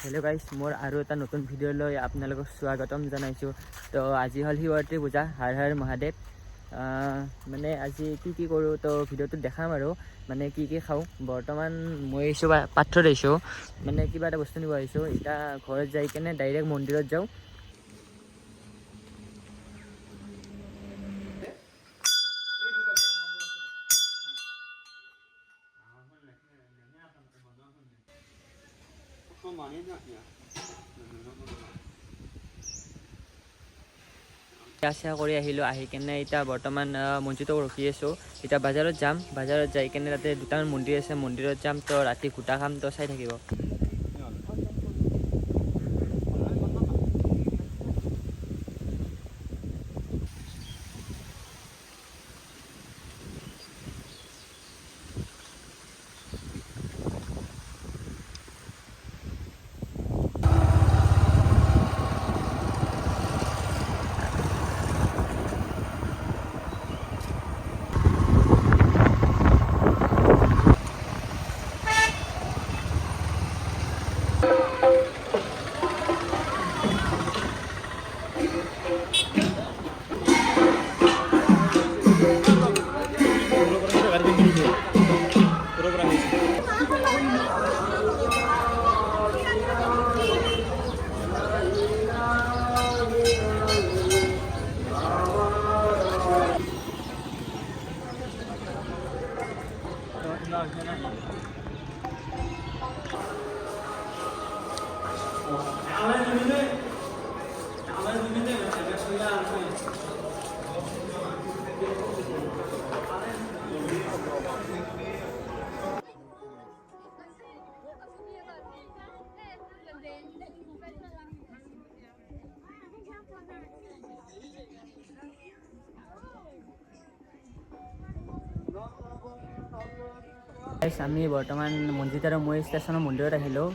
Hello guys मोर और eight नतुन video आपलोक स्वागतम जानाइছো। तो आज हल शिवरात्रि पूजा हर हर महादेव। माने आज की करूँ तो भिडिओ देखाम और माने की खाऊँ। बर्तमान मैं पाथर आइसो माने क्या बस्तु निब आइसो। इतना घर जाइके डायरेक्ट मंदिर जाऊँ। सेवा कर आहिकेने इतना बर्तमान मस्जिदों रखी आसो। इतना बाजार जाम, बाजार जाइके दुटामान मंदिर आछे, मंदिर जाम। तो राति भूटा खाम तो चाई थाकिब। आमी बर्तमान मस्जिद और मैं स्टेशन मंदिर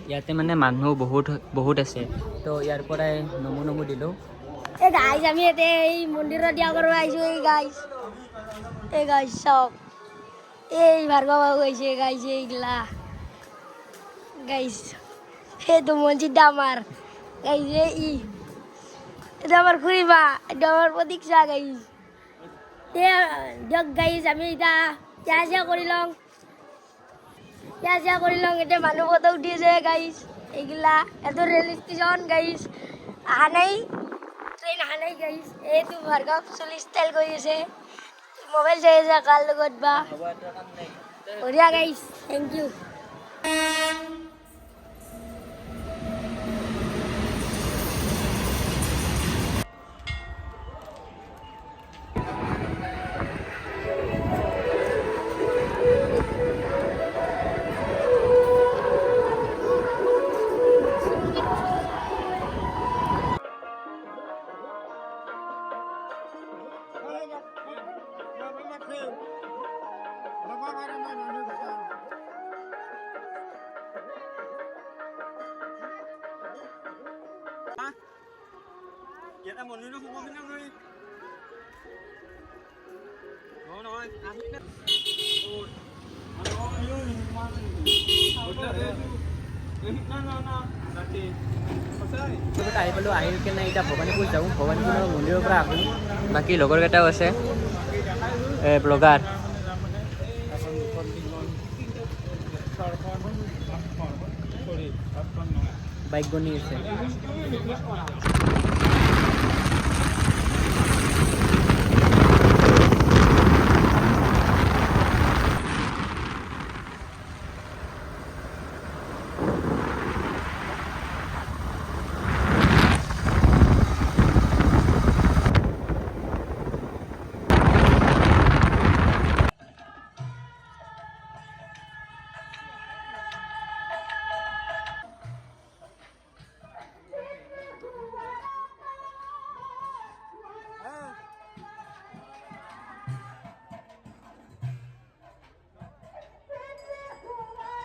इते माने मानु बहुत आछे। तो यार नमो नमो दिलो। गाइस आमी एते मंदिर दिया करब आइसो। गाइस सब भार्गव बाबू आइसे। गाइस एगला गाइस तो मस्जिद आमार। गाइस এটা আমার খুঁড়িবা, এটা আমার প্রতীক্ষা। গাইস দিয়ক গাইস আমি এটা চেষ্টা করিলং এটা মানুহ ফটো উঠিছে। গাইস এইগুলা এত রেল স্টেশন। গাইস আহা নাই, ট্রেন আহা নাই। গাইস এইটো ভাৰ্গৱ চুলি ষ্টাইল কৰি আছে, মোবাইল চাই আছে কাৰ লগত বা। বঢ়িয়া guys, thank you. Kita mau nunjuk ngomongin apa nih? Oh, no, asik kan? आहि पालो आहिके इतना भवानीपुर जाऊँ। भवानीपुर मंदिर पर आँकো। बाकी लगर केटाओ आछे ब्लगार। बाइक बनी आछे।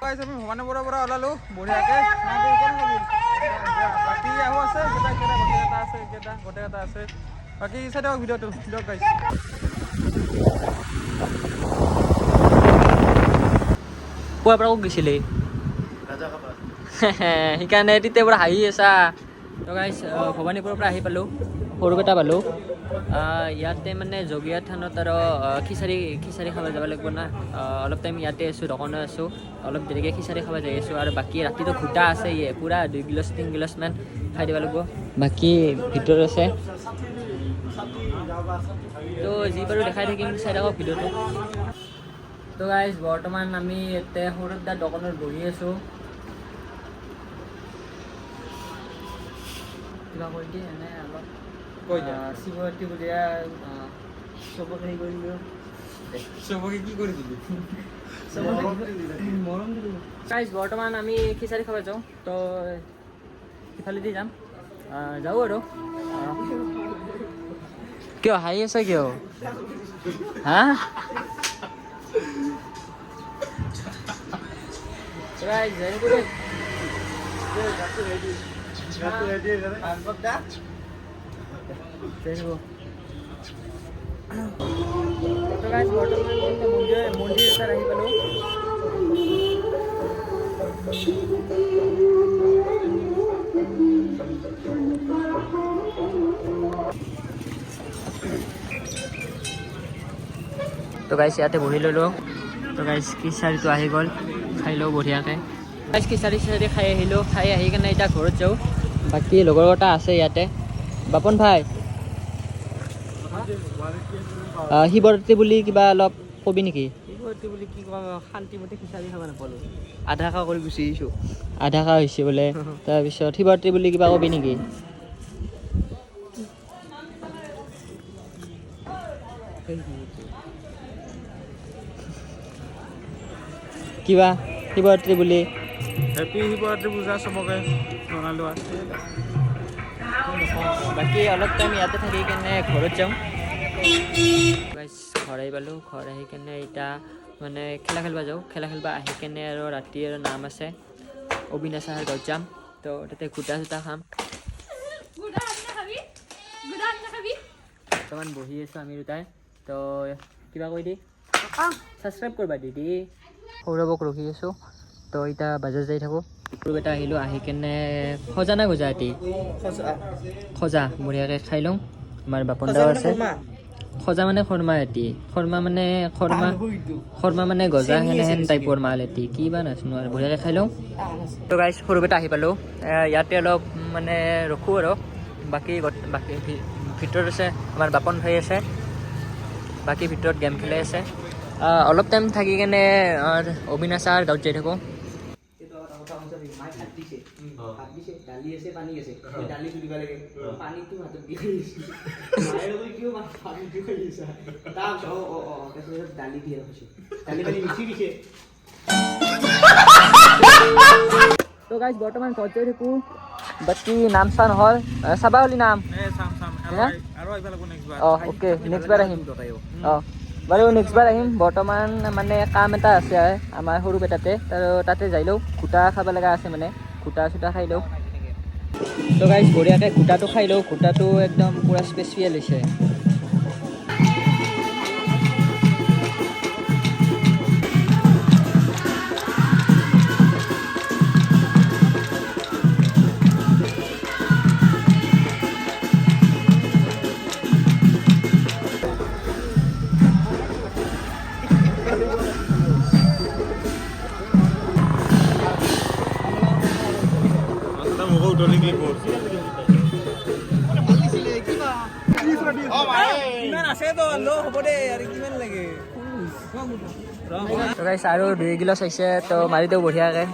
guys, আমি ভবানীপুৰৰ পৰা ওলালো বঢ়িয়াকে। বাকী আহো আছে গোটেইকেইটা আছে। বাকী চাই দিয়ক ভিডিঅ'টো দিয়ক গাইছ। পুৱাৰ পৰা ক'ত গৈছিলি? সেইকাৰণে তেতিয়া পৰা হাঁহি আছা তো গাইজ ভৱানীপুৰৰ পৰা আহি পালোঁ সৰুপেটা পালোঁ ইয়াতে মানে জগীয়া থানত আৰু খিচাৰি খাব যাব লাগিব না অলপ টাইম ইয়াতে আছোঁ দোকানত আছোঁ অলপ দেৰিকৈ খিচাৰি খাব যাই আছোঁ আৰু বাকী ৰাতিটো ঘোটা আছে পূৰা 2 গিলাচ 3 গিলাচমান খাই দিব লাগিব বাকী ভিতৰত আছে তো যি পাৰোঁ দেখাই থাকিম চাই থাকক ভিডিঅ'টো তো গাইজ বৰ্তমান আমি ইয়াতে সৰুপেটা দোকানত বহি আছোঁ কিবা কৰি দিয়ে এনে অলপ শিৱৰাত্ৰি বুলি চবক হেৰি কৰি দিলোঁ চবকে কি কৰি দিলি মৰম দিলোঁ গাইজ বৰ্তমান আমি খিচাৰি খাব যাওঁ তো ইফালেদি যাম যাওঁ আৰু কিয় হাঁহি আছে কিয় হা গাইজ মন্দিৰ এটাত আহি পালোঁ তো গাইজ ইয়াতে বহি ল'লোঁ তো গাইজ খিচাৰিটো আহি গ'ল খাই লওঁ বঢ়িয়াকৈ গাইজ খিচাৰি খাই আহিলোঁ খাই আহি কেনে এতিয়া ঘৰত যাওঁ বাকী লগৰ এটা আছে ইয়াতে বাপন ভাই শিৱৰাত্ৰি বুলি কিবা অলপ কবি নেকি শিৱৰাত্ৰি বুলি কি কম শান্তিমতে খিচাৰি খাব নাপালোঁ আধা খা কৰি গুচি আহিছোঁ আধা খা হৈছে বোলে তাৰপিছত শিৱৰাত্ৰি বুলি কিবা কবি নেকি কিবা শিৱৰাত্ৰি বুলি হেপী শিৱৰাত্ৰি পূজা চবকে জনালোঁ বাকী অলপ টাইম ইয়াতে থাকি কেনে ঘৰত যাওঁ ঘৰ আহি পালোঁ ঘৰ আহি কেনে এতিয়া মানে খেলা খেলিব যাওঁ খেলা খেলিব আহি কেনে আৰু ৰাতি আৰু নাম আছে অবিনাশ ছাৰৰ গাঁৱত যাম তো তাতে ঘোটা চোটা খাম বৰ্তমান বহি আছোঁ আমি দুটাই তো কিবা কৈ দি ছাবস্ক্ৰাইব কৰিবা দিদি সৌৰভক ৰখি আছোঁ তো এতিয়া বাজাৰ যাই থাকোঁ সৰুপেটা আহিলোঁ আহি কেনে সজা না গজা এটি সজা বঢ়িয়াকৈ খাই লওঁ আমাৰ বাপনদাও আছে সজা মানে খৰ্মা এটি খৰ্মা মানে গজা সেনেহেন টাইপৰ মাল এটি কি বা নাজানো আৰু বঢ়িয়াকৈ খাই লওঁ তো গাইজ সৰুপেটা আহি পালোঁ ইয়াতে অলপ মানে ৰখোঁ আৰু বাকী ভিতৰত আছে আমাৰ বাপন ভাই আছে বাকী ভিতৰত গেম খেলাই আছে অলপ টাইম থাকি কেনে অবিনাশ ছাৰ গাঁৱত যাই থাকোঁ দালি আছে পানী আছে দালি তুলিব লাগে পানীটো হাতত দি দালি দিয়ে দালি পানী মিক্সি দিছে তো গাইজ বৰ্তমান ঘৰত যাই থাকোঁ বাকী নাম চা নহ'ল চাবা হ'লি নাম অ'কে নেক্সট বাৰ আহিম অঁ বাৰু নেক্সট বাৰ আহিম বৰ্তমান মানে কাম এটা আছে আমাৰ সৰুপেটাতে তাতে যাই লওঁ ঘোটা খাব লগা আছে মানে ঘোটা চোটা খাই লওঁ তো গাইজ বঢ়িয়াকৈ ঘোটাটো খাই লওঁ ঘোটাটো একদম পূৰা স্পেচিয়েল হৈছে আৰু 2 গিলাচ হৈছে তো মাৰি দিওঁ বঢ়িয়াকৈ